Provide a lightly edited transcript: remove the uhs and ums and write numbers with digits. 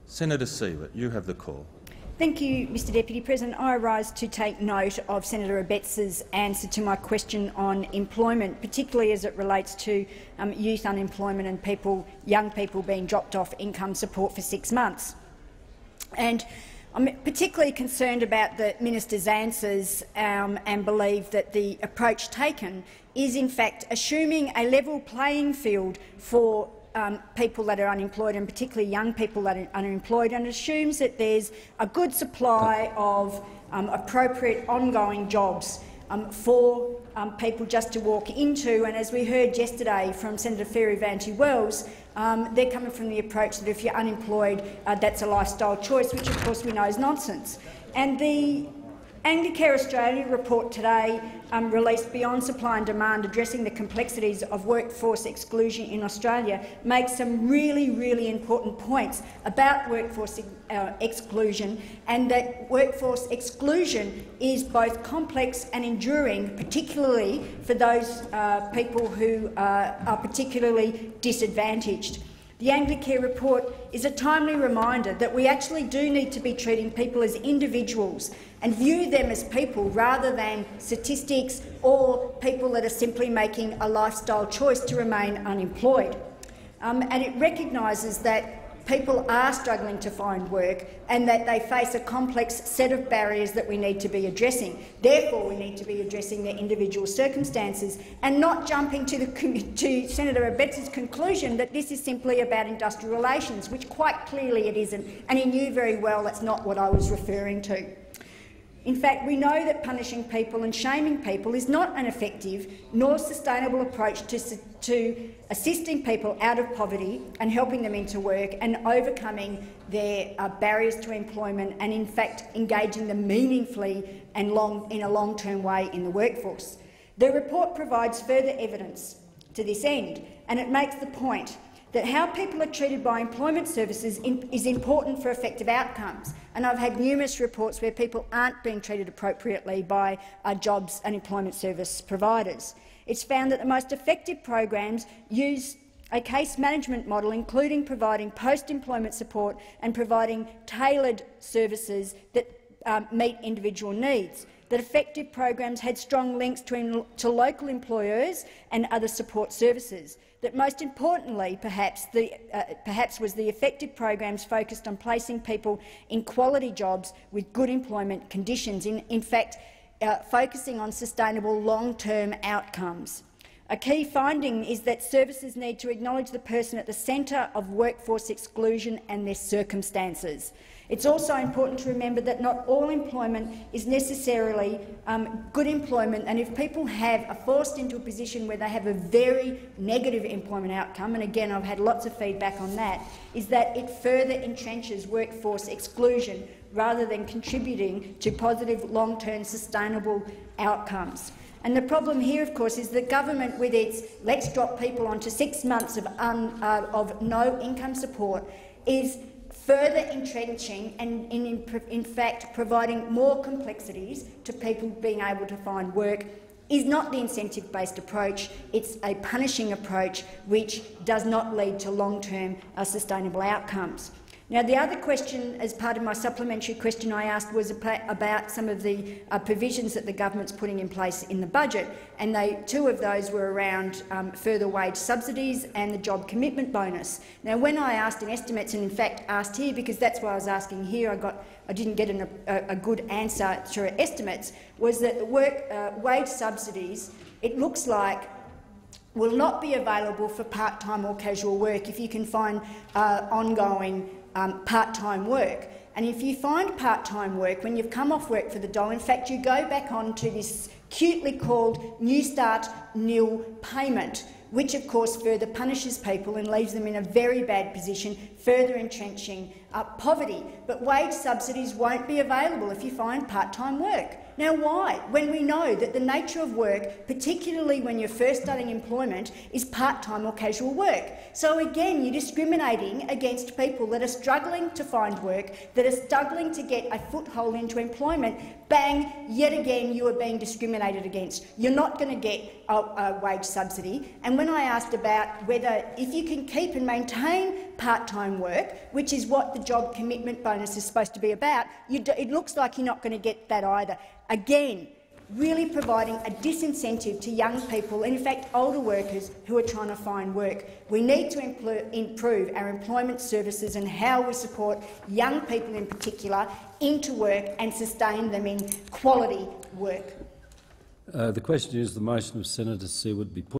Senator Siewert, you have the call. Thank you, Mr Deputy President. I rise to take note of Senator Abetts's answer to my question on employment, particularly as it relates to youth unemployment and young people being dropped off income support for 6 months. And I'm particularly concerned about the minister's answers and believe that the approach taken is in fact assuming a level playing field for people that are unemployed, and particularly young people that are unemployed, and assumes that there's a good supply of appropriate ongoing jobs for people just to walk into. And as we heard yesterday from Senator Fairy-Vanty-Wells, they're coming from the approach that if you're unemployed, that's a lifestyle choice, which of course we know is nonsense. And the Anglicare Australia report today released Beyond Supply and Demand, addressing the complexities of workforce exclusion in Australia, makes some really important points about workforce exclusion, and that workforce exclusion is both complex and enduring, particularly for those people who are particularly disadvantaged. The Anglicare report is a timely reminder that we actually do need to be treating people as individuals and view them as people rather than statistics or people that are simply making a lifestyle choice to remain unemployed. And it recognises that people are struggling to find work and that they face a complex set of barriers that we need to be addressing. Therefore, we need to be addressing their individual circumstances and not jumping to Senator Abetts's conclusion that this is simply about industrial relations, which quite clearly it isn't, and he knew very well that's not what I was referring to. In fact, we know that punishing people and shaming people is not an effective nor sustainable approach to assisting people out of poverty and helping them into work and overcoming their barriers to employment and, in fact, engaging them meaningfully and in a long-term way in the workforce. The report provides further evidence to this end, and it makes the point that how people are treated by employment services is important for effective outcomes. And I've had numerous reports where people aren't being treated appropriately by jobs and employment service providers. It's found that the most effective programs use a case management model, including providing post-employment support and providing tailored services that meet individual needs. That effective programs had strong links to local employers and other support services. That most importantly, perhaps was the effective programs focused on placing people in quality jobs with good employment conditions, in fact focusing on sustainable long-term outcomes. A key finding is that services need to acknowledge the person at the centre of workforce exclusion and their circumstances. It's also important to remember that not all employment is necessarily good employment, and if people are forced into a position where they have a very negative employment outcome, and again I've had lots of feedback on that, is that it further entrenches workforce exclusion rather than contributing to positive long-term sustainable outcomes. And the problem here, of course, is that government, with its "let's drop people onto 6 months of no income support," is further entrenching and, in fact, providing more complexities to people being able to find work. Is not the incentive-based approach. It's a punishing approach which does not lead to long-term sustainable outcomes. Now, the other question, as part of my supplementary question I asked, was about some of the provisions that the government's putting in place in the budget, and two of those were around further wage subsidies and the job commitment bonus. Now, when I asked in estimates, and in fact asked here, because that's why I was asking here, I didn't get a good answer through estimates, was that the wage subsidies, it looks like, will not be available for part-time or casual work if you can find ongoing part-time work. And if you find part-time work when you've come off work for the dole, in fact you go back on to this cutely called New Start nil payment, which of course further punishes people and leaves them in a very bad position, further entrenching poverty. But wage subsidies won't be available if you find part-time work. Now, why? When we know that the nature of work, particularly when you're first starting employment, is part-time or casual work. So again, you're discriminating against people that are struggling to find work, that are struggling to get a foothold into employment. Bang, yet again you are being discriminated against. You're not going to get a wage subsidy. And when I asked about whether, if you can keep and maintain part-time work, which is what the job commitment bonus is supposed to be about, it looks like you're not going to get that either. Again, really providing a disincentive to young people, and in fact older workers who are trying to find work. We need to improve our employment services and how we support young people in particular into work and sustain them in quality work. The question is the motion of Senator Siewert be put